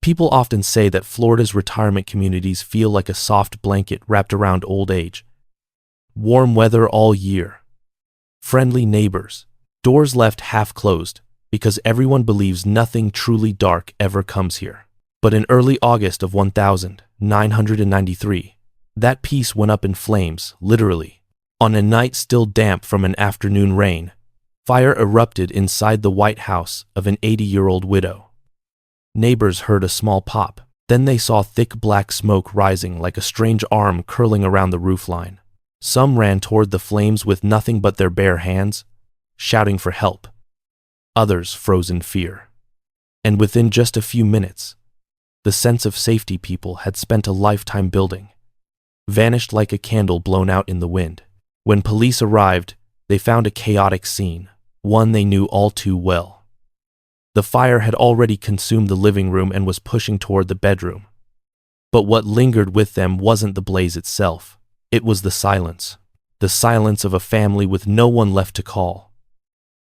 People often say that Florida's retirement communities feel like a soft blanket wrapped around old age. Warm weather all year. Friendly neighbors. Doors left half closed, because everyone believes nothing truly dark ever comes here. But in early August of 1993, that peace went up in flames, literally. On a night still damp from an afternoon rain, fire erupted inside the White House of an 80-year-old widow. Neighbors heard a small pop. Then they saw thick black smoke rising like a strange arm curling around the roofline. Some ran toward the flames with nothing but their bare hands, shouting for help. Others froze in fear. And within just a few minutes, the sense of safety people had spent a lifetime building vanished like a candle blown out in the wind. When police arrived, they found a chaotic scene, one they knew all too well. The fire had already consumed the living room and was pushing toward the bedroom. But what lingered with them wasn't the blaze itself. It was the silence of a family with no one left to call.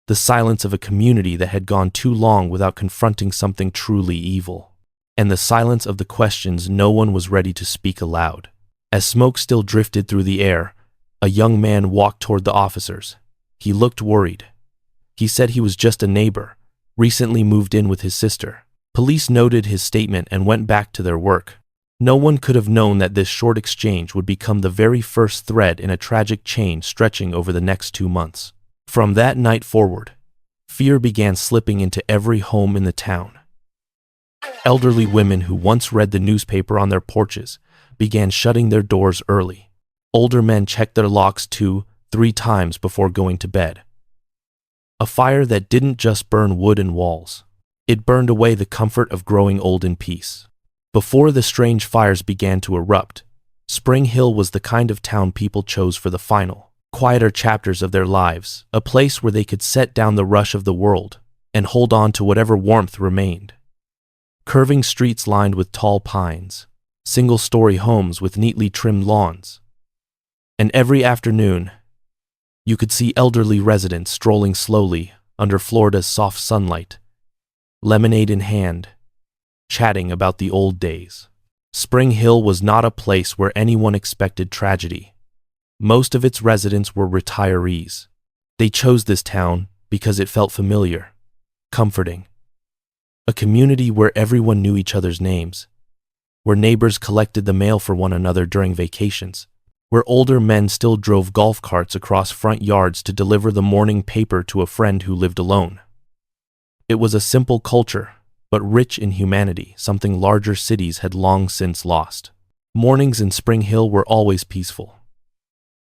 The silence of a community that had gone too long without confronting something truly evil. And the silence of the questions no one was ready to speak aloud. As smoke still drifted through the air, a young man walked toward the officers. He looked worried. He said he was just a neighbor, recently moved in with his sister. Police noted his statement and went back to their work. No one could have known that this short exchange would become the very first thread in a tragic chain stretching over the next 2 months. From that night forward, fear began slipping into every home in the town. Elderly women who once read the newspaper on their porches began shutting their doors early. Older men checked their locks 2-3 times before going to bed. A fire that didn't just burn wood and walls. It burned away the comfort of growing old in peace. Before the strange fires began to erupt, Spring Hill was the kind of town people chose for the final, quieter chapters of their lives, a place where they could set down the rush of the world and hold on to whatever warmth remained. Curving streets lined with tall pines, single-story homes with neatly trimmed lawns. And every afternoon, you could see elderly residents strolling slowly under Florida's soft sunlight, lemonade in hand, chatting about the old days. Spring Hill was not a place where anyone expected tragedy. Most of its residents were retirees. They chose this town because it felt familiar, comforting. A community where everyone knew each other's names, where neighbors collected the mail for one another during vacations, where older men still drove golf carts across front yards to deliver the morning paper to a friend who lived alone. It was a simple culture, but rich in humanity, something larger cities had long since lost. Mornings in Spring Hill were always peaceful.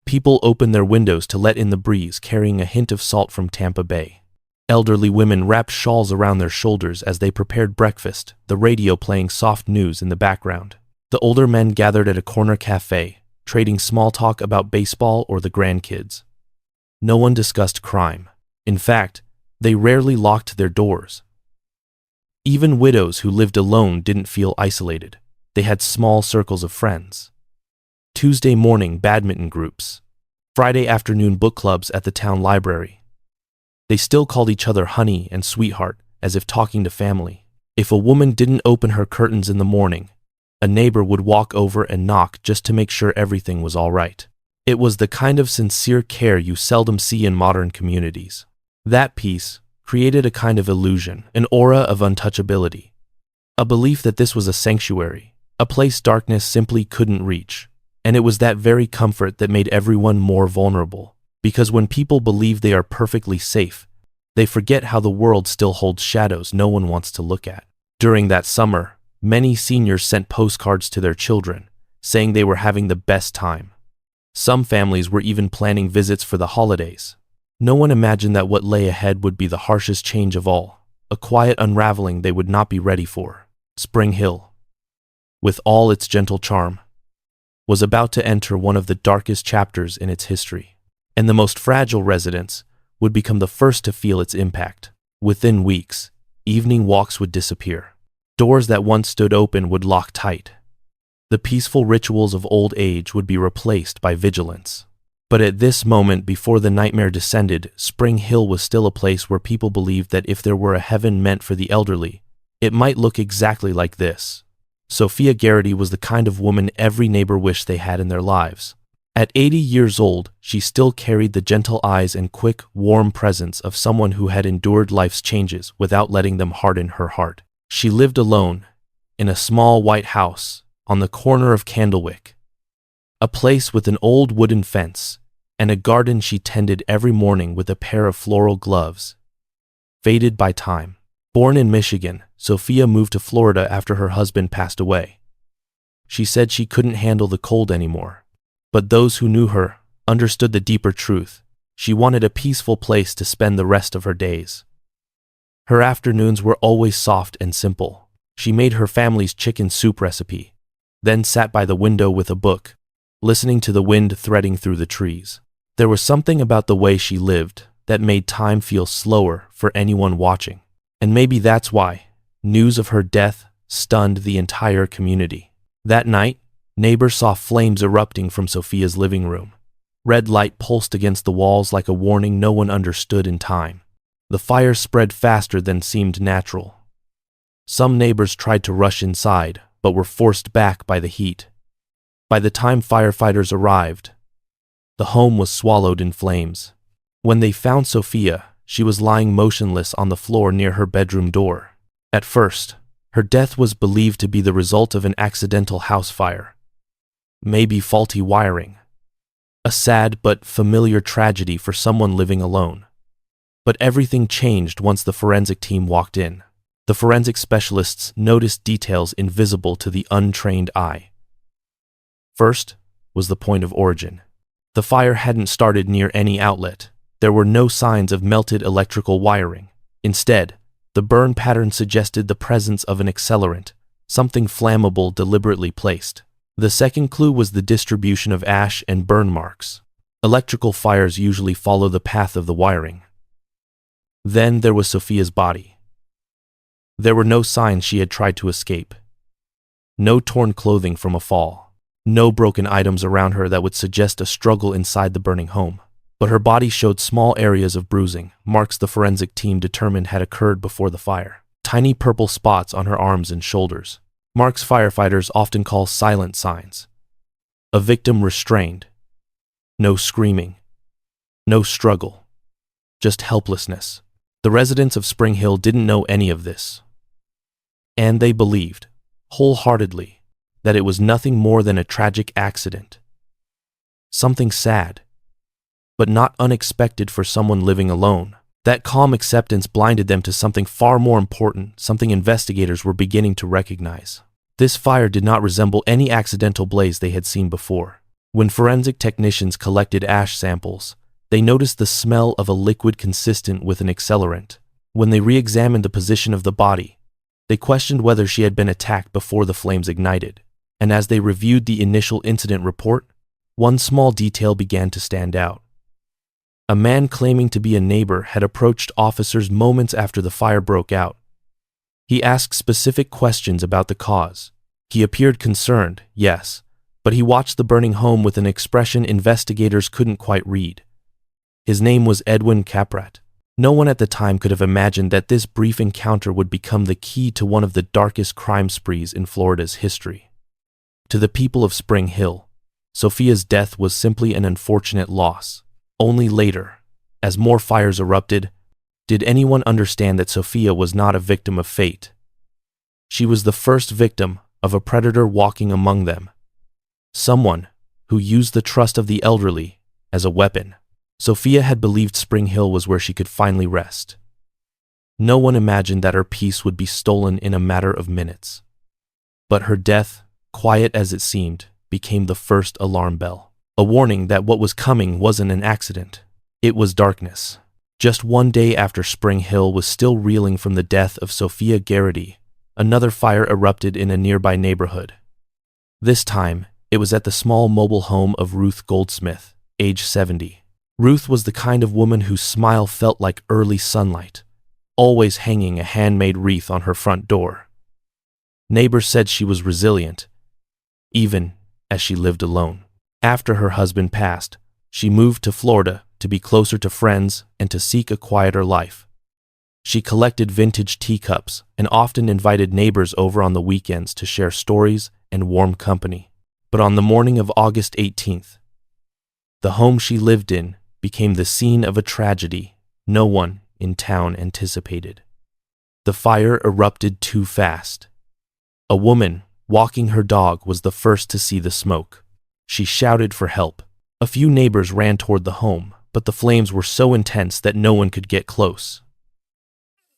People opened their windows to let in the breeze, carrying a hint of salt from Tampa Bay. Elderly women wrapped shawls around their shoulders as they prepared breakfast, the radio playing soft news in the background. The older men gathered at a corner cafe, trading small talk about baseball or the grandkids. No one discussed crime. In fact, they rarely locked their doors. Even widows who lived alone didn't feel isolated. They had small circles of friends. Tuesday morning badminton groups. Friday afternoon book clubs at the town library. They still called each other honey and sweetheart, as if talking to family. If a woman didn't open her curtains in the morning, a neighbor would walk over and knock just to make sure everything was all right. It was the kind of sincere care you seldom see in modern communities. That peace created a kind of illusion, an aura of untouchability, a belief that this was a sanctuary, a place darkness simply couldn't reach. And it was that very comfort that made everyone more vulnerable. Because when people believe they are perfectly safe, they forget how the world still holds shadows no one wants to look at. During that summer, many seniors sent postcards to their children, saying they were having the best time. Some families were even planning visits for the holidays. No one imagined that what lay ahead would be the harshest change of all, a quiet unraveling they would not be ready for. Spring Hill, with all its gentle charm, was about to enter one of the darkest chapters in its history. And the most fragile residents would become the first to feel its impact. Within weeks, evening walks would disappear. Doors that once stood open would lock tight. The peaceful rituals of old age would be replaced by vigilance. But at this moment, before the nightmare descended, Spring Hill was still a place where people believed that if there were a heaven meant for the elderly, It might look exactly like this. Sophia Garrity was the kind of woman every neighbor wished they had in their lives. At 80 years old, she still carried the gentle eyes and quick, warm presence of someone who had endured life's changes without letting them harden her heart. She lived alone, in a small white house, on the corner of Candlewick. A place with an old wooden fence, and a garden she tended every morning with a pair of floral gloves. Faded by time. Born in Michigan, Sophia moved to Florida after her husband passed away. She said she couldn't handle the cold anymore. But those who knew her understood the deeper truth. She wanted a peaceful place to spend the rest of her days. Her afternoons were always soft and simple. She made her family's chicken soup recipe, then sat by the window with a book, listening to the wind threading through the trees. There was something about the way she lived that made time feel slower for anyone watching. And maybe that's why news of her death stunned the entire community. That night, neighbors saw flames erupting from Sophia's living room. Red light pulsed against the walls like a warning no one understood in time. The fire spread faster than seemed natural. Some neighbors tried to rush inside, but were forced back by the heat. By the time firefighters arrived, the home was swallowed in flames. When they found Sophia, she was lying motionless on the floor near her bedroom door. At first, her death was believed to be the result of an accidental house fire. Maybe faulty wiring. A sad but familiar tragedy for someone living alone. But everything changed once the forensic team walked in. The forensic specialists noticed details invisible to the untrained eye. First was the point of origin. The fire hadn't started near any outlet. There were no signs of melted electrical wiring. Instead, the burn pattern suggested the presence of an accelerant, something flammable deliberately placed. The second clue was the distribution of ash and burn marks. Electrical fires usually follow the path of the wiring. Then there was Sophia's body. There were no signs she had tried to escape. No torn clothing from a fall. No broken items around her that would suggest a struggle inside the burning home. But her body showed small areas of bruising, marks the forensic team determined had occurred before the fire. Tiny purple spots on her arms and shoulders. Marks firefighters often call silent signs. A victim restrained. No screaming. No struggle. Just helplessness. The residents of Spring Hill didn't know any of this. And they believed, wholeheartedly, that it was nothing more than a tragic accident. Something sad, but not unexpected for someone living alone. That calm acceptance blinded them to something far more important, something investigators were beginning to recognize. This fire did not resemble any accidental blaze they had seen before. When forensic technicians collected ash samples, they noticed the smell of a liquid consistent with an accelerant. When they re-examined the position of the body, they questioned whether she had been attacked before the flames ignited. And as they reviewed the initial incident report, one small detail began to stand out. A man claiming to be a neighbor had approached officers moments after the fire broke out. He asked specific questions about the cause. He appeared concerned, yes, but he watched the burning home with an expression investigators couldn't quite read. His name was Edwin Kaprat. No one at the time could have imagined that this brief encounter would become the key to one of the darkest crime sprees in Florida's history. To the people of Spring Hill, Sophia's death was simply an unfortunate loss. Only later, as more fires erupted, did anyone understand that Sophia was not a victim of fate. She was the first victim of a predator walking among them. Someone who used the trust of the elderly as a weapon. Sophia had believed Spring Hill was where she could finally rest. No one imagined that her peace would be stolen in a matter of minutes. But her death, quiet as it seemed, became the first alarm bell. A warning that what was coming wasn't an accident. It was darkness. Just one day after Spring Hill was still reeling from the death of Sophia Garrity, another fire erupted in a nearby neighborhood. This time, it was at the small mobile home of Ruth Goldsmith, age 70. Ruth was the kind of woman whose smile felt like early sunlight, always hanging a handmade wreath on her front door. Neighbors said she was resilient, even as she lived alone. After her husband passed, she moved to Florida to be closer to friends and to seek a quieter life. She collected vintage teacups and often invited neighbors over on the weekends to share stories and warm company. But on the morning of August 18th, the home she lived in became the scene of a tragedy no one in town anticipated. The fire erupted too fast. A woman walking her dog was the first to see the smoke. She shouted for help. A few neighbors ran toward the home, but the flames were so intense that no one could get close.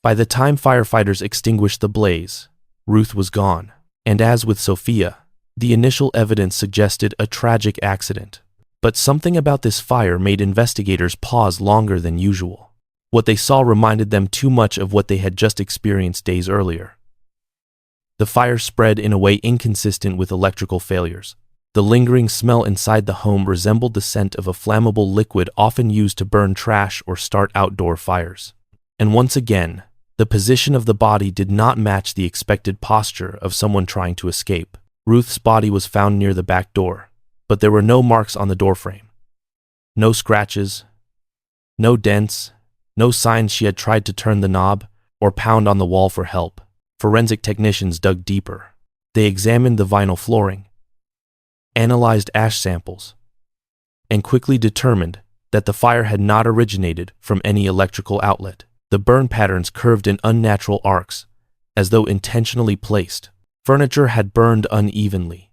By the time firefighters extinguished the blaze, Ruth was gone, and as with Sophia, the initial evidence suggested a tragic accident. But something about this fire made investigators pause longer than usual. What they saw reminded them too much of what they had just experienced days earlier. The fire spread in a way inconsistent with electrical failures. The lingering smell inside the home resembled the scent of a flammable liquid often used to burn trash or start outdoor fires. And once again, the position of the body did not match the expected posture of someone trying to escape. Ruth's body was found near the back door, but there were no marks on the doorframe. No scratches, no dents, no signs she had tried to turn the knob or pound on the wall for help. Forensic technicians dug deeper. They examined the vinyl flooring, analyzed ash samples, and quickly determined that the fire had not originated from any electrical outlet. The burn patterns curved in unnatural arcs, as though intentionally placed. Furniture had burned unevenly,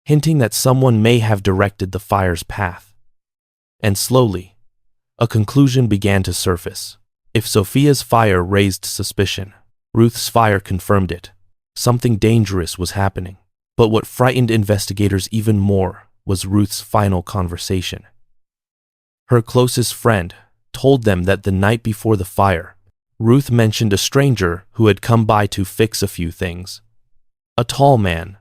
hinting that someone may have directed the fire's path. And slowly, a conclusion began to surface. If Sophia's fire raised suspicion, Ruth's fire confirmed it. Something dangerous was happening. But what frightened investigators even more was Ruth's final conversation. Her closest friend told them that the night before the fire, Ruth mentioned a stranger who had come by to fix a few things. A tall man.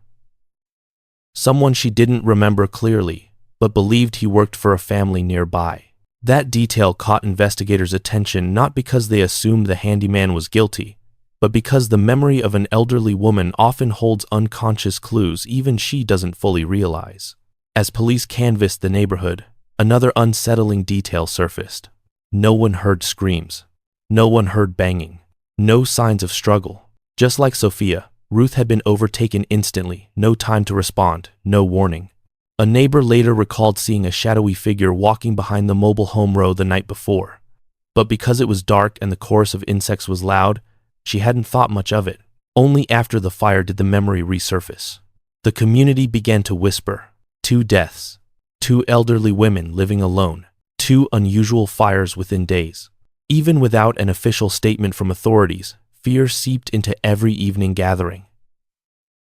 Someone she didn't remember clearly, but believed he worked for a family nearby. That detail caught investigators' attention not because they assumed the handyman was guilty, but because the memory of an elderly woman often holds unconscious clues even she doesn't fully realize. As police canvassed the neighborhood, another unsettling detail surfaced. No one heard screams. No one heard banging. No signs of struggle. Just like Sophia, Ruth had been overtaken instantly, no time to respond, no warning. A neighbor later recalled seeing a shadowy figure walking behind the mobile home row the night before. But because it was dark and the chorus of insects was loud, she hadn't thought much of it. Only after the fire did the memory resurface. The community began to whisper. 2 deaths. 2 elderly women living alone. 2 unusual fires within days. Even without an official statement from authorities, fear seeped into every evening gathering.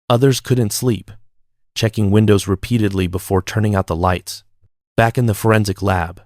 Others couldn't sleep, checking windows repeatedly before turning out the lights. Back in the forensic lab,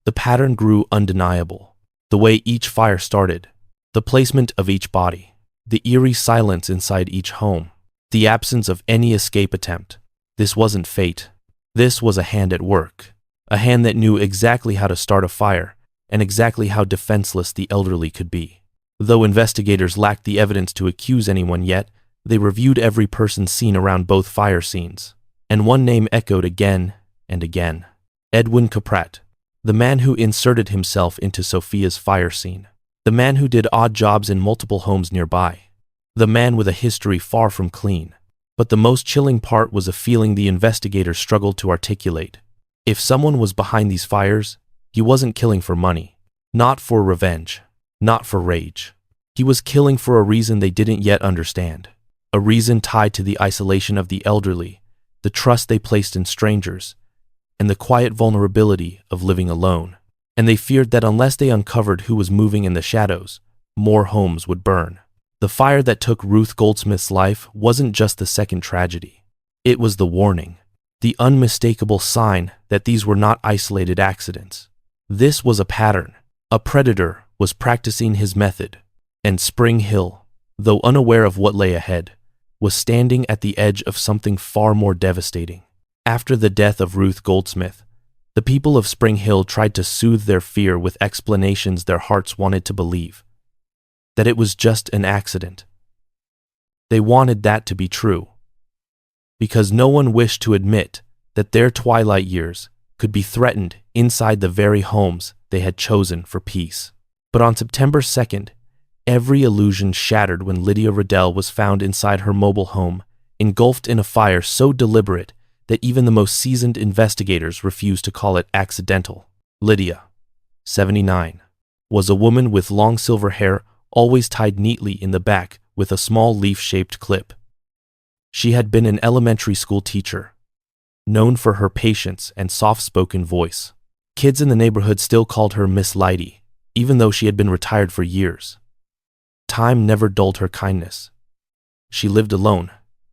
the pattern grew undeniable. The way each fire started, the placement of each body, the eerie silence inside each home, the absence of any escape attempt. This wasn't fate. This was a hand at work. A hand that knew exactly how to start a fire and exactly how defenseless the elderly could be. Though investigators lacked the evidence to accuse anyone yet, they reviewed every person seen around both fire scenes. And one name echoed again and again. Edwin Kaprat, the man who inserted himself into Sophia's fire scene. The man who did odd jobs in multiple homes nearby. The man with a history far from clean. But the most chilling part was a feeling the investigators struggled to articulate. If someone was behind these fires, he wasn't killing for money. Not for revenge. Not for rage. He was killing for a reason they didn't yet understand. A reason tied to the isolation of the elderly, the trust they placed in strangers, and the quiet vulnerability of living alone. And they feared that unless they uncovered who was moving in the shadows, more homes would burn. The fire that took Ruth Goldsmith's life wasn't just the second tragedy. It was the warning, the unmistakable sign that these were not isolated accidents. This was a pattern. A predator was practicing his method, and Spring Hill, though unaware of what lay ahead, was standing at the edge of something far more devastating. After the death of Ruth Goldsmith, the people of Spring Hill tried to soothe their fear with explanations their hearts wanted to believe. That it was just an accident. They wanted that to be true. Because no one wished to admit that their twilight years could be threatened inside the very homes they had chosen for peace. But on September 2nd, every illusion shattered when Lydia Riddell was found inside her mobile home, engulfed in a fire so deliberate that even the most seasoned investigators refused to call it accidental. Lydia, 79, was a woman with long silver hair, always tied neatly in the back with a small leaf-shaped clip. She had been an elementary school teacher, known for her patience and soft-spoken voice. Kids in the neighborhood still called her Miss Lydy, even though she had been retired for years. Time never dulled her kindness. She lived alone,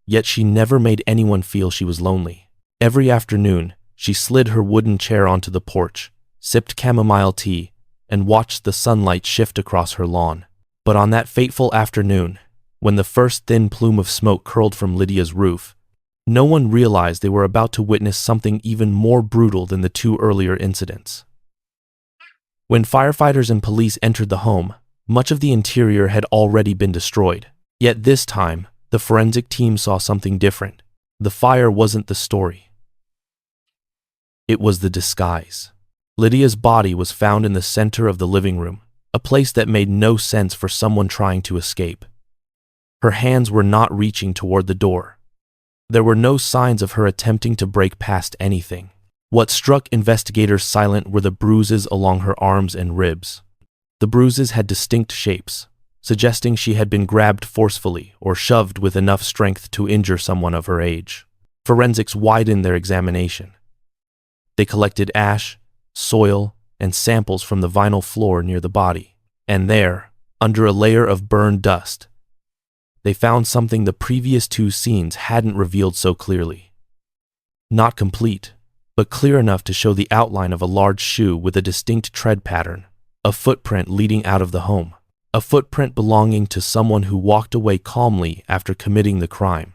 yet she never made anyone feel she was lonely. Every afternoon, she slid her wooden chair onto the porch, sipped chamomile tea, and watched the sunlight shift across her lawn. But on that fateful afternoon, when the first thin plume of smoke curled from Lydia's roof, no one realized they were about to witness something even more brutal than the two earlier incidents. When firefighters and police entered the home, much of the interior had already been destroyed. Yet this time, the forensic team saw something different. The fire wasn't the story. It was the disguise. Lydia's body was found in the center of the living room, a place that made no sense for someone trying to escape. Her hands were not reaching toward the door. There were no signs of her attempting to break past anything. What struck investigators silent were the bruises along her arms and ribs. The bruises had distinct shapes, suggesting she had been grabbed forcefully or shoved with enough strength to injure someone of her age. Forensics widened their examination. They collected ash, soil, and samples from the vinyl floor near the body. And there, under a layer of burned dust, they found something the previous two scenes hadn't revealed so clearly. Not complete, but clear enough to show the outline of a large shoe with a distinct tread pattern, a footprint leading out of the home, a footprint belonging to someone who walked away calmly after committing the crime.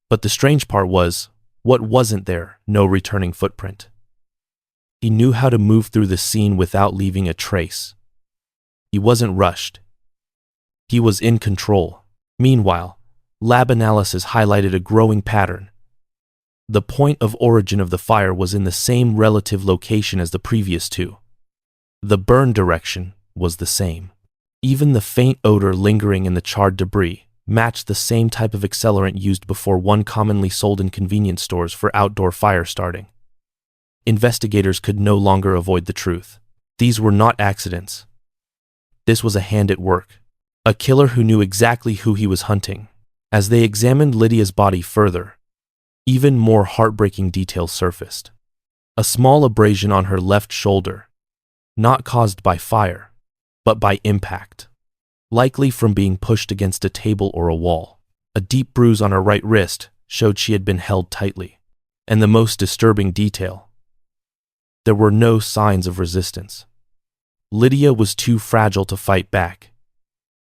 But the strange part was, what wasn't there? No returning footprint. He knew how to move through the scene without leaving a trace. He wasn't rushed. He was in control. Meanwhile, lab analysis highlighted a growing pattern. The point of origin of the fire was in the same relative location as the previous two. The burn direction was the same. Even the faint odor lingering in the charred debris matched the same type of accelerant used before, one commonly sold in convenience stores for outdoor fire starting. Investigators could no longer avoid the truth. These were not accidents. This was a hand at work. A killer who knew exactly who he was hunting. As they examined Lydia's body further, even more heartbreaking details surfaced. A small abrasion on her left shoulder, not caused by fire, but by impact, likely from being pushed against a table or a wall. A deep bruise on her right wrist showed she had been held tightly. And the most disturbing detail, there were no signs of resistance. Lydia was too fragile to fight back,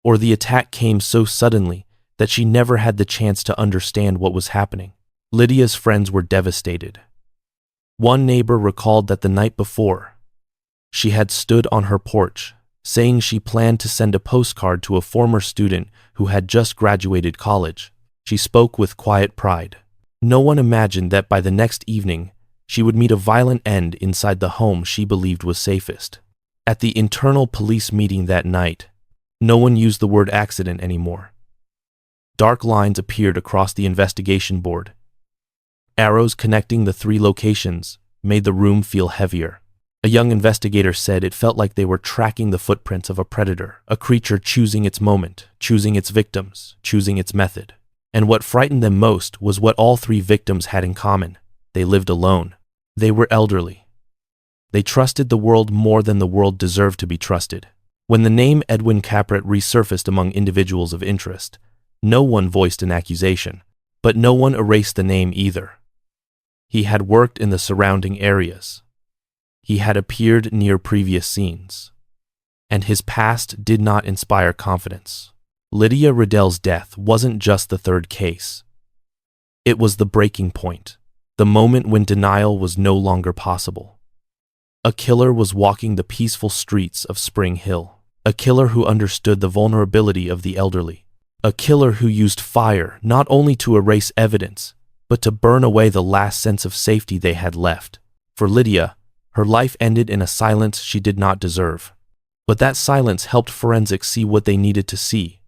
or the attack came so suddenly that she never had the chance to understand what was happening. Lydia's friends were devastated. One neighbor recalled that the night before, she had stood on her porch, saying she planned to send a postcard to a former student who had just graduated college. She spoke with quiet pride. No one imagined that by the next evening, she would meet a violent end inside the home she believed was safest. At the internal police meeting that night, no one used the word accident anymore. Dark lines appeared across the investigation board. Arrows connecting the three locations made the room feel heavier. A young investigator said it felt like they were tracking the footprints of a predator, a creature choosing its moment, choosing its victims, choosing its method. And what frightened them most was what all three victims had in common. They lived alone. They were elderly. They trusted the world more than the world deserved to be trusted. When the name Edwin Kaprat resurfaced among individuals of interest, no one voiced an accusation, but no one erased the name either. He had worked in the surrounding areas. He had appeared near previous scenes, and his past did not inspire confidence. Lydia Riddell's death wasn't just the third case. It was the breaking point, the moment when denial was no longer possible. A killer was walking the peaceful streets of Spring Hill. A killer who understood the vulnerability of the elderly. A killer who used fire not only to erase evidence, but to burn away the last sense of safety they had left. For Lydia, her life ended in a silence she did not deserve. But that silence helped forensics see what they needed to see: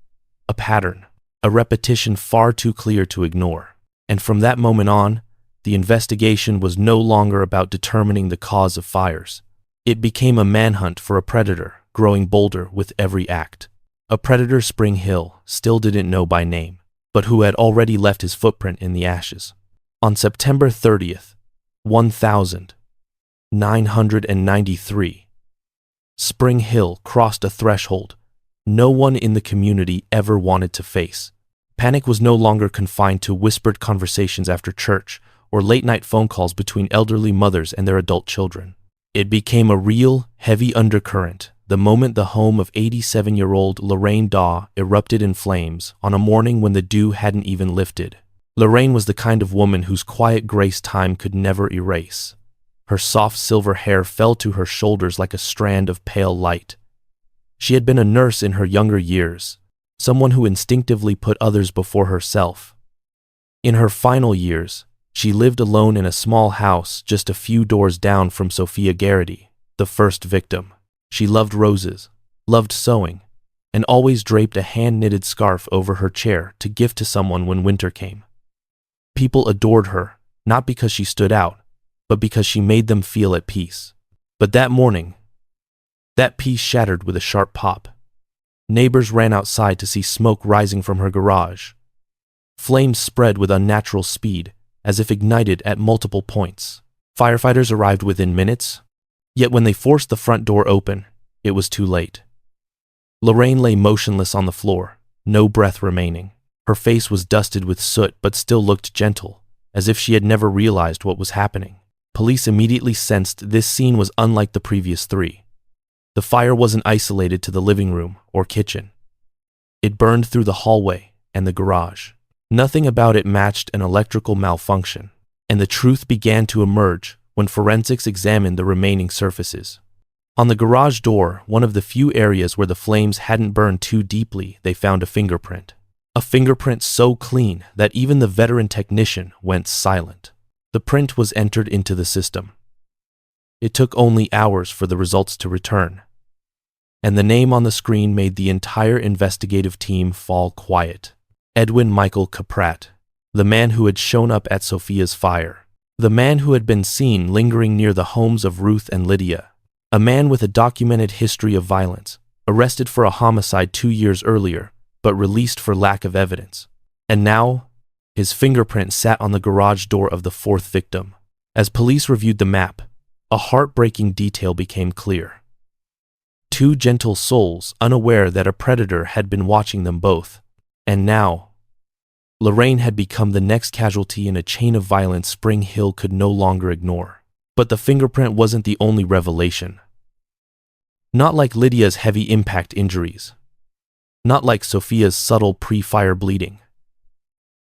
a pattern, a repetition far too clear to ignore. And from that moment on, the investigation was no longer about determining the cause of fires. It became a manhunt for a predator, growing bolder with every act. A predator Spring Hill still didn't know by name, but who had already left his footprint in the ashes. On September 30th, 1993, Spring Hill crossed a threshold no one in the community ever wanted to face. Panic was no longer confined to whispered conversations after church or late-night phone calls between elderly mothers and their adult children. It became a real, heavy undercurrent the moment the home of 87-year-old Lorraine Dawe erupted in flames on a morning when the dew hadn't even lifted. Lorraine was the kind of woman whose quiet grace time could never erase. Her soft silver hair fell to her shoulders like a strand of pale light. She had been a nurse in her younger years, someone who instinctively put others before herself. In her final years, she lived alone in a small house just a few doors down from Sophia Garrity, the first victim. She loved roses, loved sewing, and always draped a hand-knitted scarf over her chair to gift to someone when winter came. People adored her, not because she stood out, but because she made them feel at peace. But that morning, that peace shattered with a sharp pop. Neighbors ran outside to see smoke rising from her garage. Flames spread with unnatural speed, as if ignited at multiple points. Firefighters arrived within minutes, yet when they forced the front door open, it was too late. Lorraine lay motionless on the floor, no breath remaining. Her face was dusted with soot but still looked gentle, as if she had never realized what was happening. Police immediately sensed this scene was unlike the previous three. The fire wasn't isolated to the living room or kitchen. It burned through the hallway and the garage. Nothing about it matched an electrical malfunction, and the truth began to emerge when forensics examined the remaining surfaces. On the garage door, one of the few areas where the flames hadn't burned too deeply, they found a fingerprint. A fingerprint so clean that even the veteran technician went silent. The print was entered into the system. It took only hours for the results to return, and the name on the screen made the entire investigative team fall quiet. Edwin Michael Kaprat, the man who had shown up at Sophia's fire. The man who had been seen lingering near the homes of Ruth and Lydia. A man with a documented history of violence, arrested for a homicide 2 years earlier, but released for lack of evidence. And now, his fingerprint sat on the garage door of the fourth victim. As police reviewed the map, a heartbreaking detail became clear. Two gentle souls, unaware that a predator had been watching them both. And now, Lorraine had become the next casualty in a chain of violence Spring Hill could no longer ignore. But the fingerprint wasn't the only revelation. Not like Lydia's heavy impact injuries. Not like Sophia's subtle pre-fire bleeding.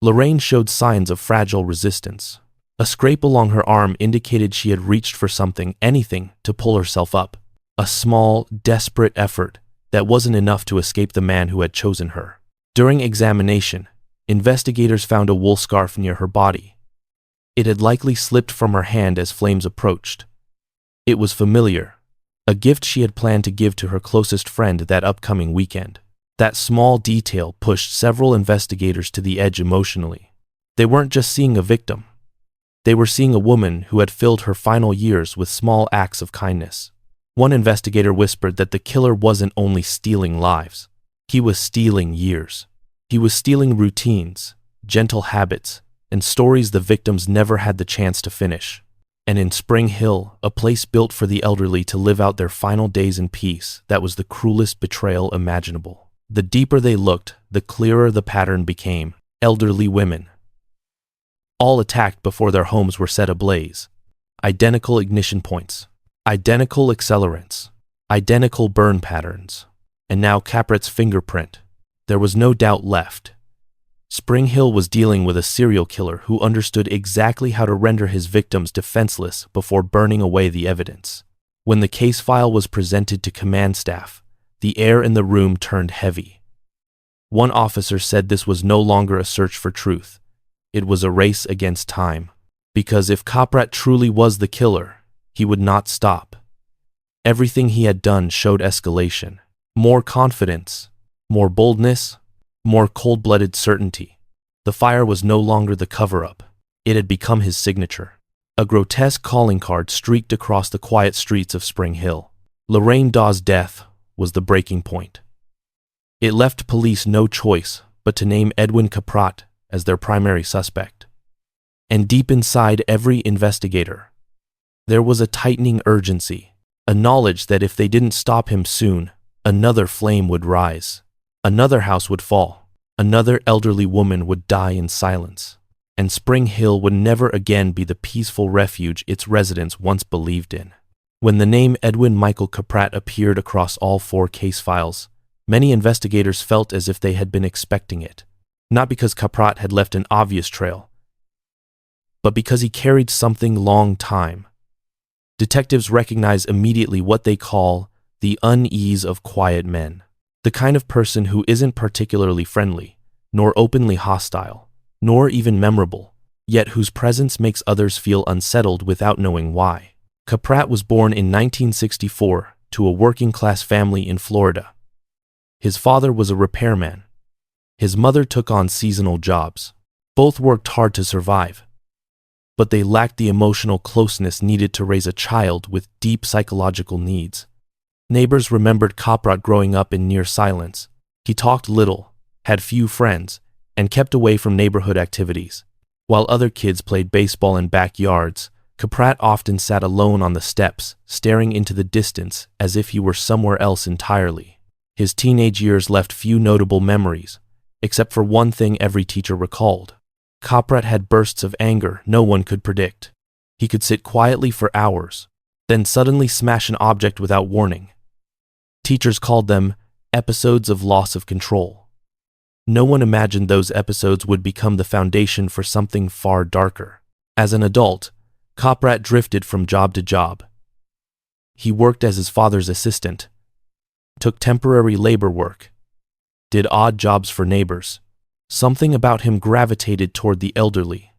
Lorraine showed signs of fragile resistance. A scrape along her arm indicated she had reached for something, anything, to pull herself up. A small, desperate effort that wasn't enough to escape the man who had chosen her. During examination, investigators found a wool scarf near her body. It had likely slipped from her hand as flames approached. It was familiar, a gift she had planned to give to her closest friend that upcoming weekend. That small detail pushed several investigators to the edge emotionally. They weren't just seeing a victim. They were seeing a woman who had filled her final years with small acts of kindness. One investigator whispered that the killer wasn't only stealing lives. He was stealing years. He was stealing routines, gentle habits, and stories the victims never had the chance to finish. And in Spring Hill, a place built for the elderly to live out their final days in peace, that was the cruelest betrayal imaginable. The deeper they looked, the clearer the pattern became. Elderly women, all attacked before their homes were set ablaze. Identical ignition points, identical accelerants, identical burn patterns. And now Kaprat's fingerprint. There was no doubt left. Spring Hill was dealing with a serial killer who understood exactly how to render his victims defenseless before burning away the evidence. When the case file was presented to command staff, the air in the room turned heavy. One officer said this was no longer a search for truth. It was a race against time. Because if Kaprat truly was the killer, he would not stop. Everything he had done showed escalation. More confidence, more boldness, more cold-blooded certainty. The fire was no longer the cover-up. It had become his signature. A grotesque calling card streaked across the quiet streets of Spring Hill. Lorraine Dawe's death was the breaking point. It left police no choice but to name Edwin Kaprat as their primary suspect. And deep inside every investigator, there was a tightening urgency, a knowledge that if they didn't stop him soon, another flame would rise, another house would fall, another elderly woman would die in silence, and Spring Hill would never again be the peaceful refuge its residents once believed in. When the name Edwin Michael Kaprat appeared across all 4 case files, many investigators felt as if they had been expecting it, not because Kaprat had left an obvious trail, but because he carried something long time. Detectives recognize immediately what they call the unease of quiet men, the kind of person who isn't particularly friendly, nor openly hostile, nor even memorable, yet whose presence makes others feel unsettled without knowing why. Kaprat was born in 1964 to a working-class family in Florida. His father was a repairman. His mother took on seasonal jobs. Both worked hard to survive, but they lacked the emotional closeness needed to raise a child with deep psychological needs. Neighbors remembered Kaprat growing up in near silence. He talked little, had few friends, and kept away from neighborhood activities. While other kids played baseball in backyards, Kaprat often sat alone on the steps, staring into the distance as if he were somewhere else entirely. His teenage years left few notable memories, except for one thing every teacher recalled. Kaprat had bursts of anger no one could predict. He could sit quietly for hours, then suddenly smash an object without warning. Teachers called them episodes of loss of control. No one imagined those episodes would become the foundation for something far darker. As an adult, Kaprat drifted from job to job. He worked as his father's assistant, took temporary labor work, did odd jobs for neighbors. Something about him gravitated toward the elderly,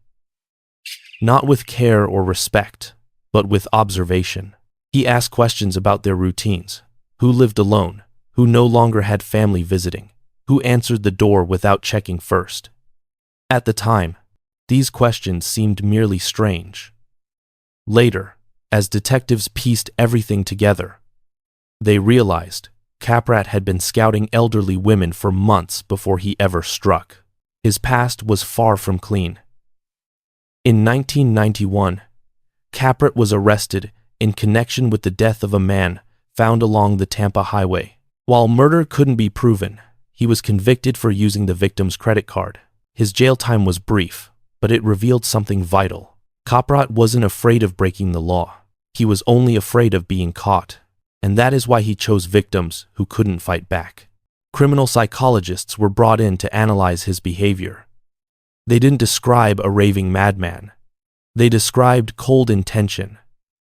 not with care or respect, but with observation. He asked questions about their routines, who lived alone, who no longer had family visiting, who answered the door without checking first. At the time, these questions seemed merely strange. Later, as detectives pieced everything together, they realized Kaprat had been scouting elderly women for months before he ever struck. His past was far from clean. In 1991, Kaprat was arrested in connection with the death of a man found along the Tampa highway. While murder couldn't be proven, he was convicted for using the victim's credit card. His jail time was brief, but it revealed something vital. Kaprat wasn't afraid of breaking the law. He was only afraid of being caught, and that is why he chose victims who couldn't fight back. Criminal psychologists were brought in to analyze his behavior. They didn't describe a raving madman. They described cold intention,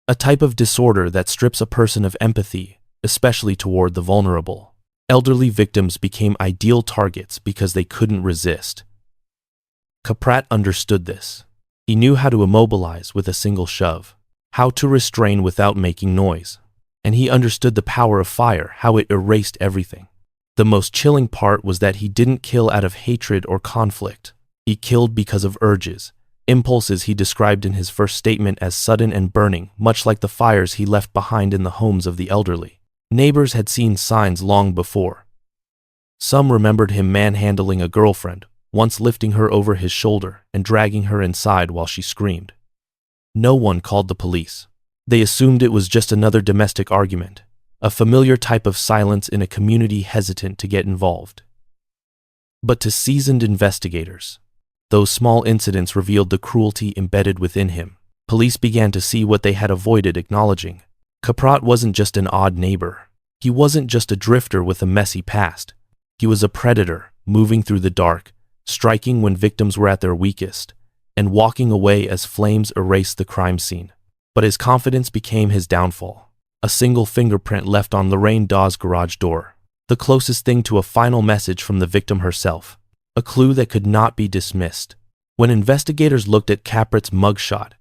a type of disorder that strips a person of empathy, especially toward the vulnerable. Elderly victims became ideal targets because they couldn't resist. Kaprat understood this. He knew how to immobilize with a single shove, how to restrain without making noise, and he understood the power of fire, how it erased everything. The most chilling part was that he didn't kill out of hatred or conflict. He killed because of urges, impulses he described in his first statement as sudden and burning, much like the fires he left behind in the homes of the elderly. Neighbors had seen signs long before. Some remembered him manhandling a girlfriend, once lifting her over his shoulder and dragging her inside while she screamed. No one called the police. They assumed it was just another domestic argument, a familiar type of silence in a community hesitant to get involved. But to seasoned investigators, those small incidents revealed the cruelty embedded within him. Police began to see what they had avoided acknowledging. Kaprat wasn't just an odd neighbor. He wasn't just a drifter with a messy past. He was a predator, moving through the dark, striking when victims were at their weakest, and walking away as flames erased the crime scene. But his confidence became his downfall. A single fingerprint left on Lorraine Dawe's garage door, the closest thing to a final message from the victim herself, a clue that could not be dismissed. When investigators looked at Kaprat's mugshot,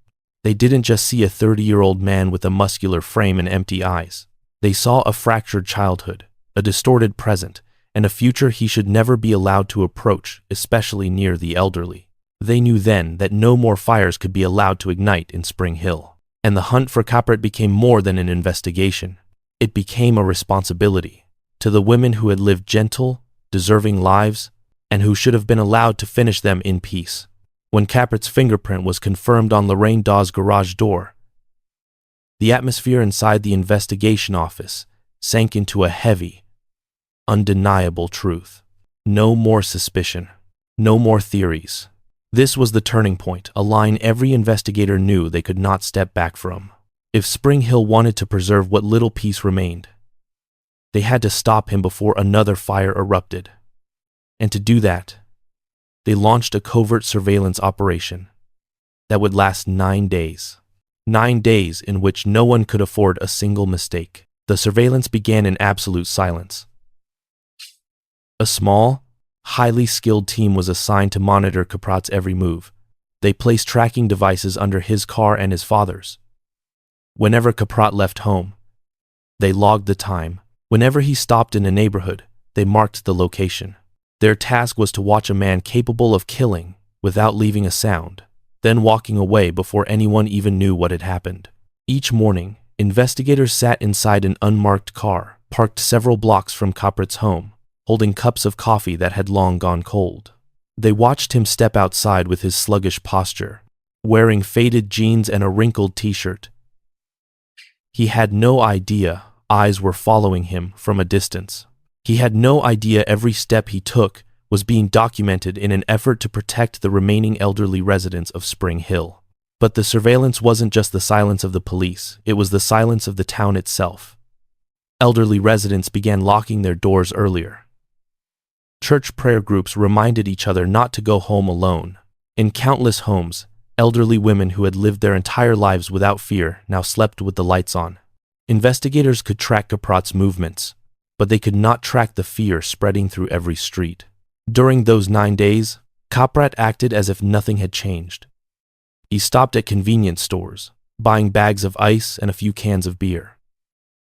they didn't just see a 30-year-old man with a muscular frame and empty eyes. They saw a fractured childhood, a distorted present, and a future he should never be allowed to approach, especially near the elderly. They knew then that no more fires could be allowed to ignite in Spring Hill, and the hunt for Kaprat became more than an investigation. It became a responsibility to the women who had lived gentle, deserving lives, and who should have been allowed to finish them in peace. When Kaprat's fingerprint was confirmed on Lorraine Dawe's garage door, the atmosphere inside the investigation office sank into a heavy, undeniable truth. No more suspicion. No more theories. This was the turning point, a line every investigator knew they could not step back from. If Spring Hill wanted to preserve what little peace remained, they had to stop him before another fire erupted. And to do that, they launched a covert surveillance operation that would last 9 days. 9 days in which no one could afford a single mistake. The surveillance began in absolute silence. A small, highly skilled team was assigned to monitor Kaprat's every move. They placed tracking devices under his car and his father's. Whenever Kaprat left home, they logged the time. Whenever he stopped in a neighborhood, they marked the location. Their task was to watch a man capable of killing without leaving a sound, then walking away before anyone even knew what had happened. Each morning, investigators sat inside an unmarked car, parked several blocks from Kaprat's home, holding cups of coffee that had long gone cold. They watched him step outside with his sluggish posture, wearing faded jeans and a wrinkled t-shirt. He had no idea eyes were following him from a distance. He had no idea every step he took was being documented in an effort to protect the remaining elderly residents of Spring Hill. But the surveillance wasn't just the silence of the police, it was the silence of the town itself. Elderly residents began locking their doors earlier. Church prayer groups reminded each other not to go home alone. In countless homes, elderly women who had lived their entire lives without fear now slept with the lights on. Investigators could track Kaprat's movements, but they could not track the fear spreading through every street. During those 9 days, Kaprat acted as if nothing had changed. He stopped at convenience stores, buying bags of ice and a few cans of beer.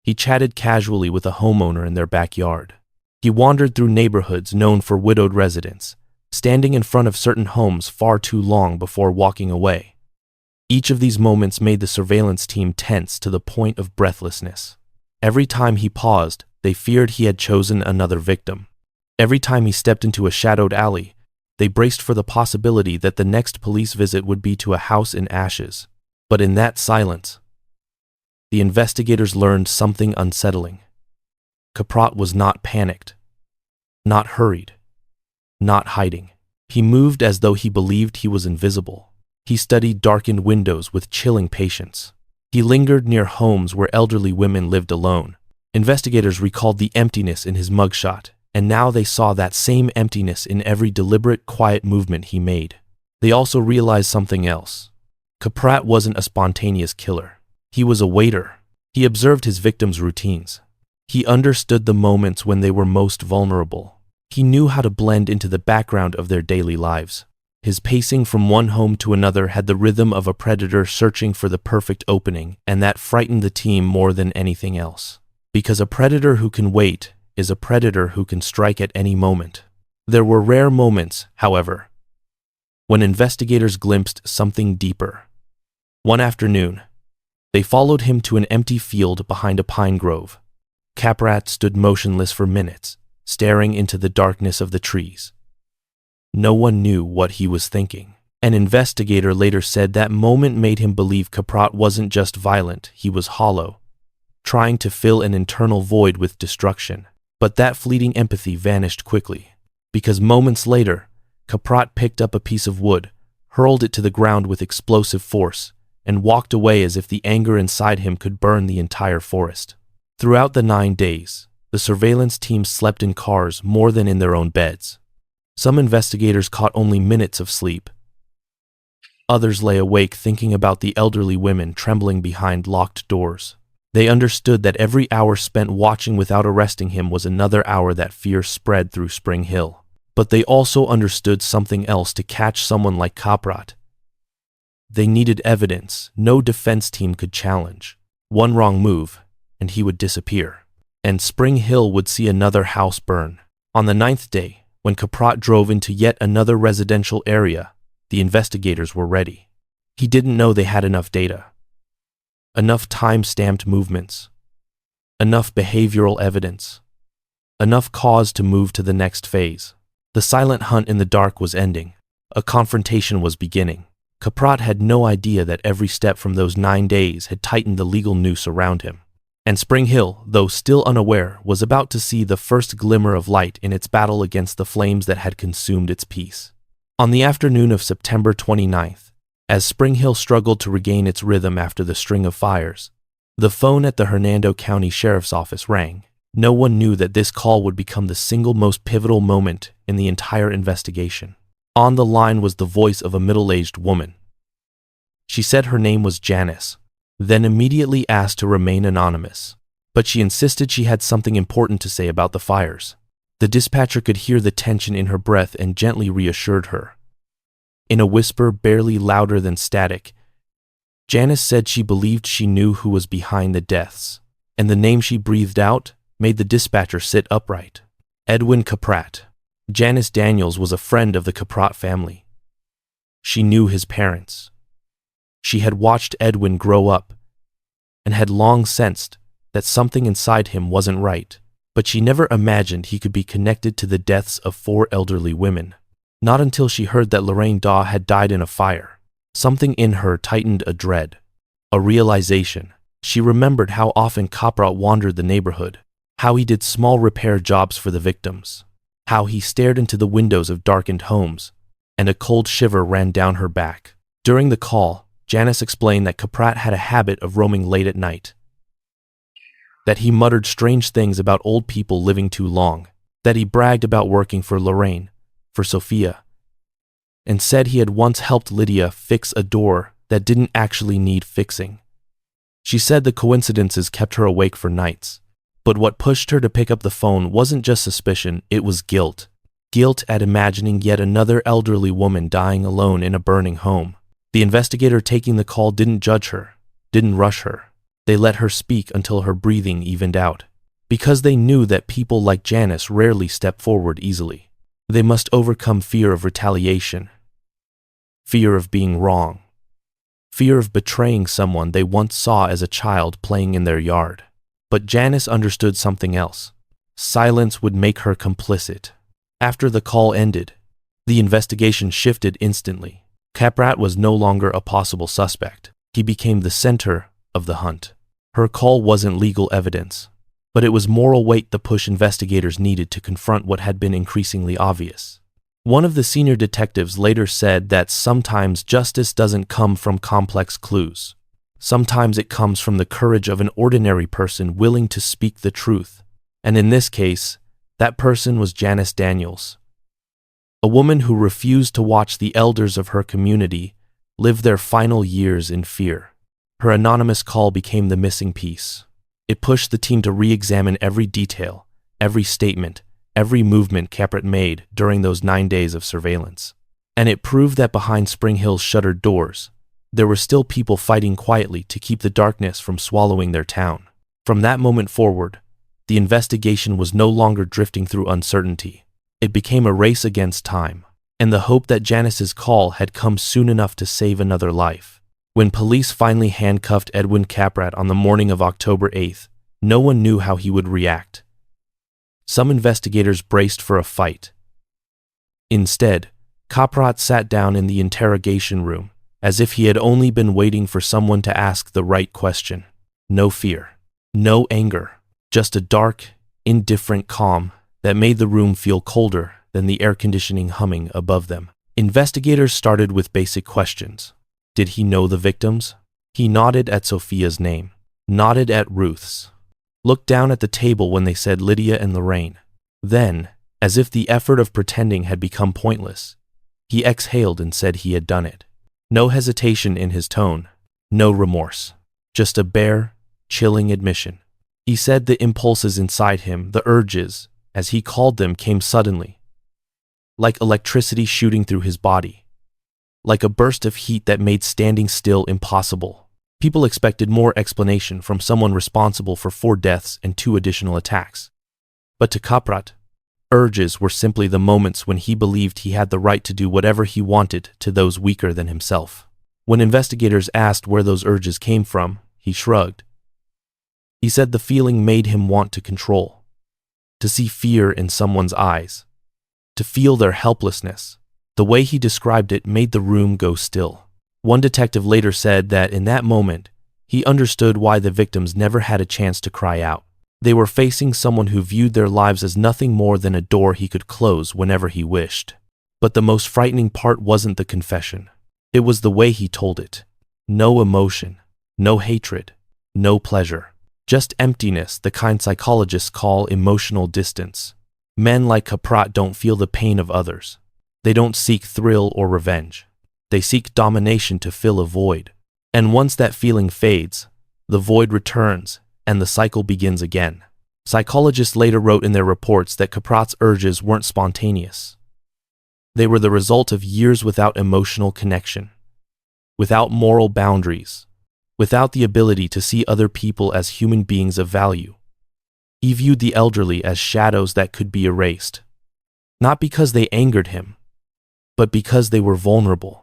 He chatted casually with a homeowner in their backyard. He wandered through neighborhoods known for widowed residents, standing in front of certain homes far too long before walking away. Each of these moments made the surveillance team tense to the point of breathlessness. Every time he paused, they feared he had chosen another victim. Every time he stepped into a shadowed alley, they braced for the possibility that the next police visit would be to a house in ashes. But in that silence, the investigators learned something unsettling. Kaprat was not panicked, not hurried, not hiding. He moved as though he believed he was invisible. He studied darkened windows with chilling patience. He lingered near homes where elderly women lived alone. Investigators recalled the emptiness in his mugshot, and now they saw that same emptiness in every deliberate, quiet movement he made. They also realized something else. Kaprat wasn't a spontaneous killer. He was a waiter. He observed his victims' routines. He understood the moments when they were most vulnerable. He knew how to blend into the background of their daily lives. His pacing from one home to another had the rhythm of a predator searching for the perfect opening, and that frightened the team more than anything else. Because a predator who can wait is a predator who can strike at any moment. There were rare moments, however, when investigators glimpsed something deeper. One afternoon, they followed him to an empty field behind a pine grove. Kaprat stood motionless for minutes, staring into the darkness of the trees. No one knew what he was thinking. An investigator later said that moment made him believe Kaprat wasn't just violent, he was hollow, trying to fill an internal void with destruction. But that fleeting empathy vanished quickly, because moments later, Kaprat picked up a piece of wood, hurled it to the ground with explosive force, and walked away as if the anger inside him could burn the entire forest. Throughout the 9 days, the surveillance team slept in cars more than in their own beds. Some investigators caught only minutes of sleep. Others lay awake thinking about the elderly women trembling behind locked doors. They understood that every hour spent watching without arresting him was another hour that fear spread through Spring Hill. But they also understood something else to catch someone like Kaprat. They needed evidence no defense team could challenge. One wrong move, and he would disappear. And Spring Hill would see another house burn. On the 9th day, when Kaprat drove into yet another residential area, the investigators were ready. He didn't know they had enough data, enough time-stamped movements, enough behavioral evidence, enough cause to move to the next phase. The silent hunt in the dark was ending. A confrontation was beginning. Kaprat had no idea that every step from those 9 days had tightened the legal noose around him. And Spring Hill, though still unaware, was about to see the first glimmer of light in its battle against the flames that had consumed its peace. On the afternoon of September 29th, as Spring Hill struggled to regain its rhythm after the string of fires, the phone at the Hernando County Sheriff's Office rang. No one knew that this call would become the single most pivotal moment in the entire investigation. On the line was the voice of a middle-aged woman. She said her name was Janice, then immediately asked to remain anonymous. But she insisted she had something important to say about the fires. The dispatcher could hear the tension in her breath and gently reassured her. In a whisper barely louder than static, Janice said she believed she knew who was behind the deaths, and the name she breathed out made the dispatcher sit upright. Edwin Kaprat. Janice Daniels was a friend of the Kaprat family. She knew his parents. She had watched Edwin grow up and had long sensed that something inside him wasn't right, but she never imagined he could be connected to the deaths of 4 elderly women. Not until she heard that Lorraine Dawe had died in a fire. Something in her tightened a dread, a realization. She remembered how often Kaprat wandered the neighborhood, how he did small repair jobs for the victims, how he stared into the windows of darkened homes, and a cold shiver ran down her back. During the call, Janice explained that Kaprat had a habit of roaming late at night, that he muttered strange things about old people living too long, that he bragged about working for Lorraine, for Sophia, and said he had once helped Lydia fix a door that didn't actually need fixing. She said the coincidences kept her awake for nights, but what pushed her to pick up the phone wasn't just suspicion, it was guilt. Guilt at imagining yet another elderly woman dying alone in a burning home. The investigator taking the call didn't judge her, didn't rush her. They let her speak until her breathing evened out, because they knew that people like Janice rarely step forward easily. They must overcome fear of retaliation, fear of being wrong, fear of betraying someone they once saw as a child playing in their yard. But Janice understood something else. Silence would make her complicit. After the call ended, the investigation shifted instantly. Kaprat was no longer a possible suspect. He became the center of the hunt. Her call wasn't legal evidence, but it was moral weight the push investigators needed to confront what had been increasingly obvious. One of the senior detectives later said that sometimes justice doesn't come from complex clues. Sometimes it comes from the courage of an ordinary person willing to speak the truth. And in this case, that person was Janice Daniels, a woman who refused to watch the elders of her community live their final years in fear. Her anonymous call became the missing piece. It pushed the team to re-examine every detail, every statement, every movement Kaprat made during those 9 days of surveillance. And it proved that behind Spring Hill's shuttered doors, there were still people fighting quietly to keep the darkness from swallowing their town. From that moment forward, the investigation was no longer drifting through uncertainty. It became a race against time, and the hope that Janice's call had come soon enough to save another life. When police finally handcuffed Edwin Kaprat on the morning of October 8th, no one knew how he would react. Some investigators braced for a fight. Instead, Kaprat sat down in the interrogation room, as if he had only been waiting for someone to ask the right question. No fear, no anger, just a dark, indifferent calm that made the room feel colder than the air conditioning humming above them. Investigators started with basic questions. Did he know the victims? He nodded at Sophia's name, nodded at Ruth's, looked down at the table when they said Lydia and Lorraine. Then, as if the effort of pretending had become pointless, he exhaled and said he had done it. No hesitation in his tone, no remorse, just a bare, chilling admission. He said the impulses inside him, the urges, as he called them, came suddenly, like electricity shooting through his body, like a burst of heat that made standing still impossible. People expected more explanation from someone responsible for 4 deaths and 2 additional attacks. But to Kaprat, urges were simply the moments when he believed he had the right to do whatever he wanted to those weaker than himself. When investigators asked where those urges came from, he shrugged. He said the feeling made him want to control, to see fear in someone's eyes, to feel their helplessness. The way he described it made the room go still. One detective later said that in that moment, he understood why the victims never had a chance to cry out. They were facing someone who viewed their lives as nothing more than a door he could close whenever he wished. But the most frightening part wasn't the confession. It was the way he told it. No emotion, no hatred, no pleasure. Just emptiness, the kind psychologists call emotional distance. Men like Kaprat don't feel the pain of others. They don't seek thrill or revenge. They seek domination to fill a void. And once that feeling fades, the void returns, and the cycle begins again. Psychologists later wrote in their reports that Kaprat's urges weren't spontaneous. They were the result of years without emotional connection, without moral boundaries, without the ability to see other people as human beings of value. He viewed the elderly as shadows that could be erased, not because they angered him, but because they were vulnerable,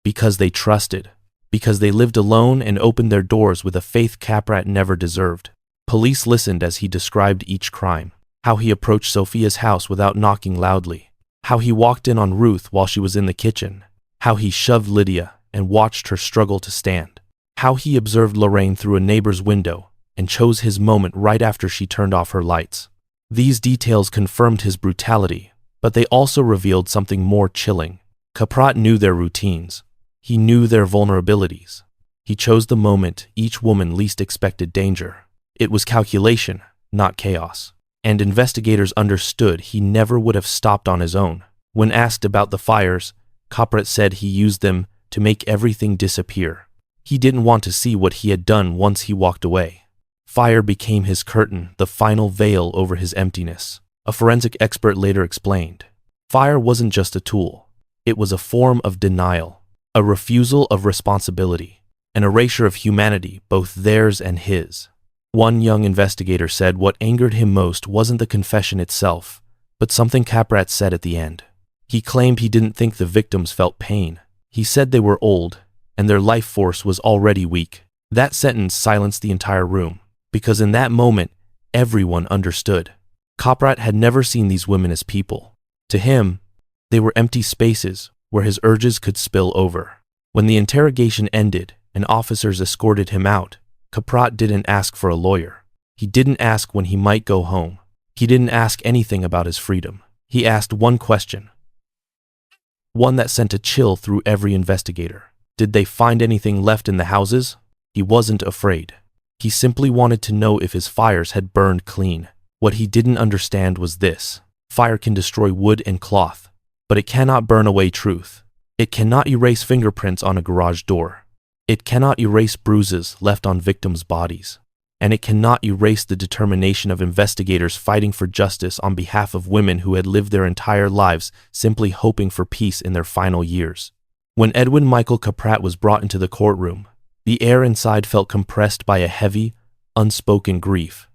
because they trusted, because they lived alone and opened their doors with a faith Kaprat never deserved. Police listened as he described each crime, how he approached Sophia's house without knocking loudly, how he walked in on Ruth while she was in the kitchen, how he shoved Lydia and watched her struggle to stand, how he observed Lorraine through a neighbor's window and chose his moment right after she turned off her lights. These details confirmed his brutality, but they also revealed something more chilling. Kaprat knew their routines. He knew their vulnerabilities. He chose the moment each woman least expected danger. It was calculation, not chaos. And investigators understood he never would have stopped on his own. When asked about the fires, Kaprat said he used them to make everything disappear. He didn't want to see what he had done once he walked away. Fire became his curtain, the final veil over his emptiness. A forensic expert later explained, fire wasn't just a tool. It was a form of denial, a refusal of responsibility, an erasure of humanity, both theirs and his. One young investigator said what angered him most wasn't the confession itself, but something Kaprat said at the end. He claimed he didn't think the victims felt pain. He said they were old, and their life force was already weak. That sentence silenced the entire room, because in that moment, everyone understood. Kaprat had never seen these women as people. To him, they were empty spaces where his urges could spill over. When the interrogation ended and officers escorted him out, Kaprat didn't ask for a lawyer. He didn't ask when he might go home. He didn't ask anything about his freedom. He asked one question, one that sent a chill through every investigator. Did they find anything left in the houses? He wasn't afraid. He simply wanted to know if his fires had burned clean. What he didn't understand was this. Fire can destroy wood and cloth, but it cannot burn away truth. It cannot erase fingerprints on a garage door. It cannot erase bruises left on victims' bodies. And it cannot erase the determination of investigators fighting for justice on behalf of women who had lived their entire lives simply hoping for peace in their final years. When Edwin Michael Kaprat was brought into the courtroom, the air inside felt compressed by a heavy, unspoken grief.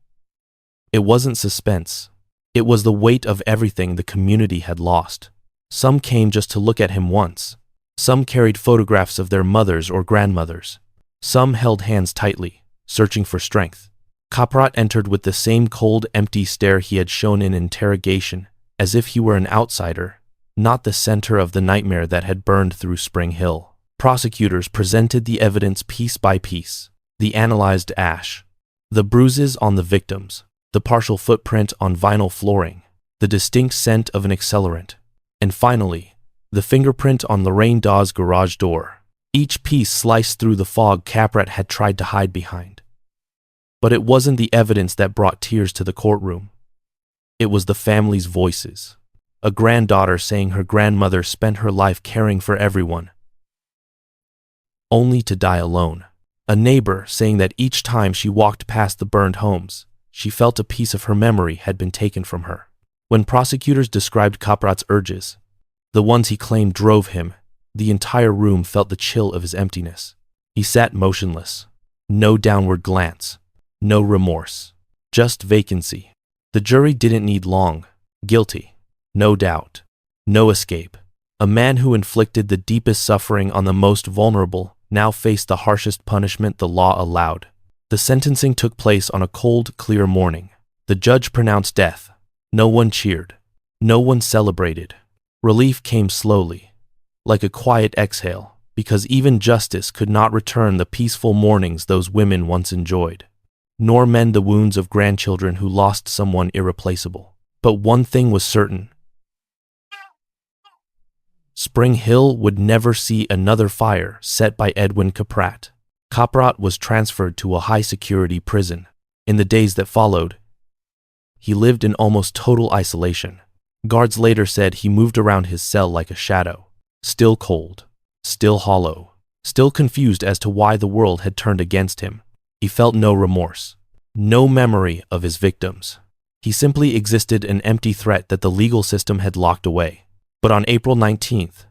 It wasn't suspense. It was the weight of everything the community had lost. Some came just to look at him once. Some carried photographs of their mothers or grandmothers. Some held hands tightly, searching for strength. Kaprat entered with the same cold, empty stare he had shown in interrogation, as if he were an outsider, not the center of the nightmare that had burned through Spring Hill. Prosecutors presented the evidence piece by piece. The analyzed ash, the bruises on the victims, the partial footprint on vinyl flooring, the distinct scent of an accelerant, and finally, the fingerprint on Lorraine Dawe's garage door. Each piece sliced through the fog Kaprat had tried to hide behind. But it wasn't the evidence that brought tears to the courtroom. It was the family's voices. A granddaughter saying her grandmother spent her life caring for everyone, only to die alone. A neighbor saying that each time she walked past the burned homes, she felt a piece of her memory had been taken from her. When prosecutors described Kaprat's urges, the ones he claimed drove him, the entire room felt the chill of his emptiness. He sat motionless. No downward glance. No remorse. Just vacancy. The jury didn't need long. Guilty. No doubt. No escape. A man who inflicted the deepest suffering on the most vulnerable now faced the harshest punishment the law allowed. The sentencing took place on a cold, clear morning. The judge pronounced death. No one cheered. No one celebrated. Relief came slowly, like a quiet exhale, because even justice could not return the peaceful mornings those women once enjoyed, nor mend the wounds of grandchildren who lost someone irreplaceable. But one thing was certain. Spring Hill would never see another fire set by Edwin Kaprat. Kaprat was transferred to a high-security prison. In the days that followed, he lived in almost total isolation. Guards later said he moved around his cell like a shadow, still cold, still hollow, still confused as to why the world had turned against him. He felt no remorse, no memory of his victims. He simply existed, an empty threat that the legal system had locked away. But on April 19th,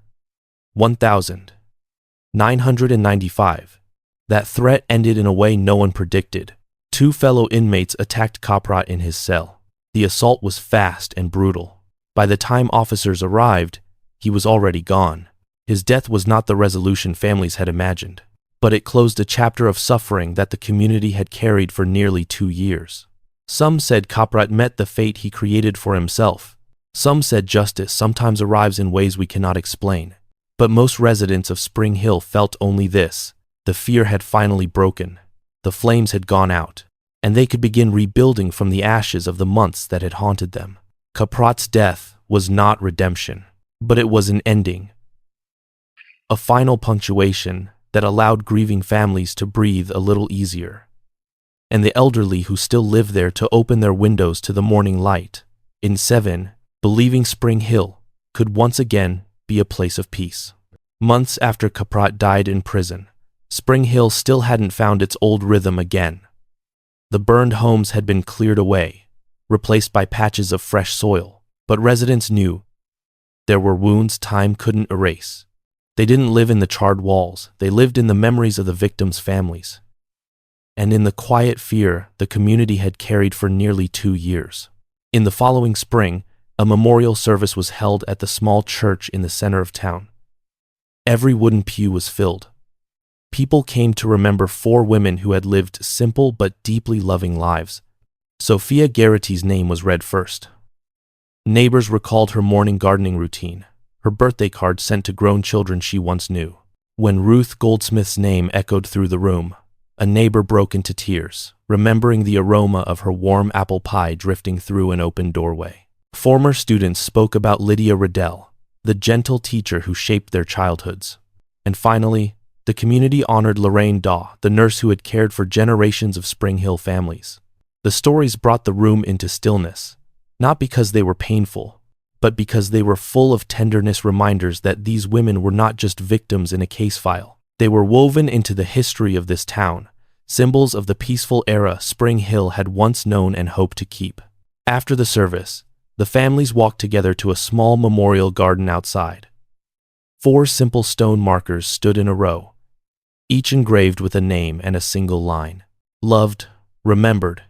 1995, that threat ended in a way no one predicted. Two fellow inmates attacked Kaprat in his cell. The assault was fast and brutal. By the time officers arrived, he was already gone. His death was not the resolution families had imagined, but it closed a chapter of suffering that the community had carried for nearly 2 years. Some said Kaprat met the fate he created for himself. Some said justice sometimes arrives in ways we cannot explain. But most residents of Spring Hill felt only this: the fear had finally broken. The flames had gone out, and they could begin rebuilding from the ashes of the months that had haunted them. Kaprat's death was not redemption, but it was an ending. A final punctuation that allowed grieving families to breathe a little easier, and the elderly who still lived there to open their windows to the morning light. In 7, believing Spring Hill could once again be a place of peace. Months after Kaprat died in prison, Spring Hill still hadn't found its old rhythm again. The burned homes had been cleared away, replaced by patches of fresh soil, but residents knew there were wounds time couldn't erase. They didn't live in the charred walls, they lived in the memories of the victims' families, and in the quiet fear the community had carried for nearly 2 years. In the following spring, a memorial service was held at the small church in the center of town. Every wooden pew was filled. People came to remember 4 women who had lived simple but deeply loving lives. Sophia Garrity's name was read first. Neighbors recalled her morning gardening routine, her birthday card sent to grown children she once knew. When Ruth Goldsmith's name echoed through the room, a neighbor broke into tears, remembering the aroma of her warm apple pie drifting through an open doorway. Former students spoke about Lydia Riddell, the gentle teacher who shaped their childhoods. And finally, the community honored Lorraine Dawe, the nurse who had cared for generations of Spring Hill families. The stories brought the room into stillness, not because they were painful, but because they were full of tenderness, reminders that these women were not just victims in a case file. They were woven into the history of this town, symbols of the peaceful era Spring Hill had once known and hoped to keep. After the service, the families walked together to a small memorial garden outside. 4 simple stone markers stood in a row, each engraved with a name and a single line: loved, remembered,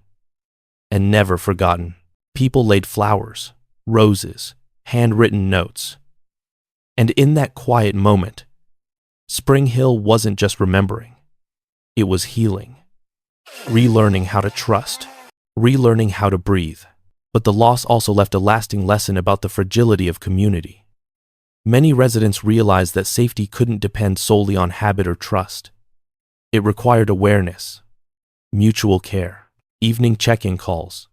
and never forgotten. People laid flowers, roses, handwritten notes. And in that quiet moment, Spring Hill wasn't just remembering, it was healing, relearning how to trust, relearning how to breathe. But the loss also left a lasting lesson about the fragility of community. Many residents realized that safety couldn't depend solely on habit or trust. It required awareness, mutual care, evening check-in calls,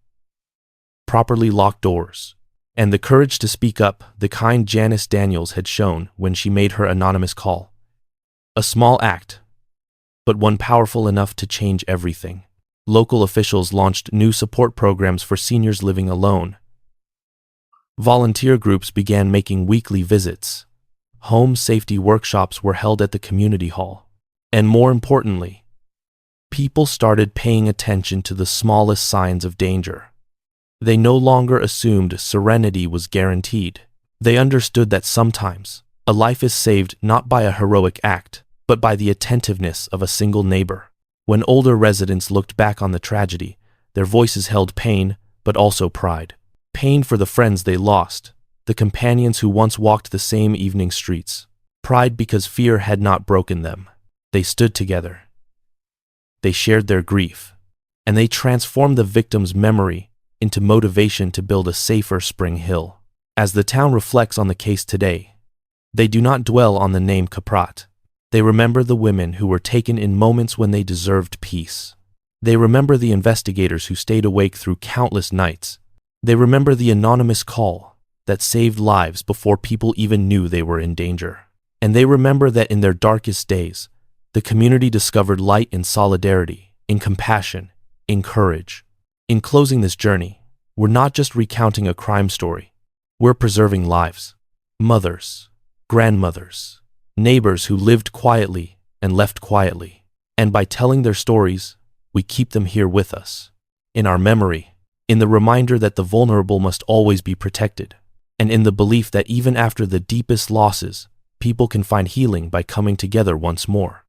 properly locked doors, and the courage to speak up, the kind Janice Daniels had shown when she made her anonymous call. A small act, but one powerful enough to change everything. Local officials launched new support programs for seniors living alone. Volunteer groups began making weekly visits. Home safety workshops were held at the community hall. And more importantly, people started paying attention to the smallest signs of danger. They no longer assumed serenity was guaranteed. They understood that sometimes a life is saved not by a heroic act, but by the attentiveness of a single neighbor. When older residents looked back on the tragedy, their voices held pain, but also pride. Pain for the friends they lost, the companions who once walked the same evening streets. Pride because fear had not broken them. They stood together. They shared their grief, and they transformed the victim's memory into motivation to build a safer Spring Hill. As the town reflects on the case today, they do not dwell on the name Kaprat. They remember the women who were taken in moments when they deserved peace. They remember the investigators who stayed awake through countless nights. They remember the anonymous call that saved lives before people even knew they were in danger. And they remember that in their darkest days, the community discovered light in solidarity, in compassion, in courage. In closing this journey, we're not just recounting a crime story. We're preserving lives. Mothers, grandmothers, neighbors who lived quietly and left quietly. And by telling their stories, we keep them here with us, in our memory, in the reminder that the vulnerable must always be protected, and in the belief that even after the deepest losses, people can find healing by coming together once more.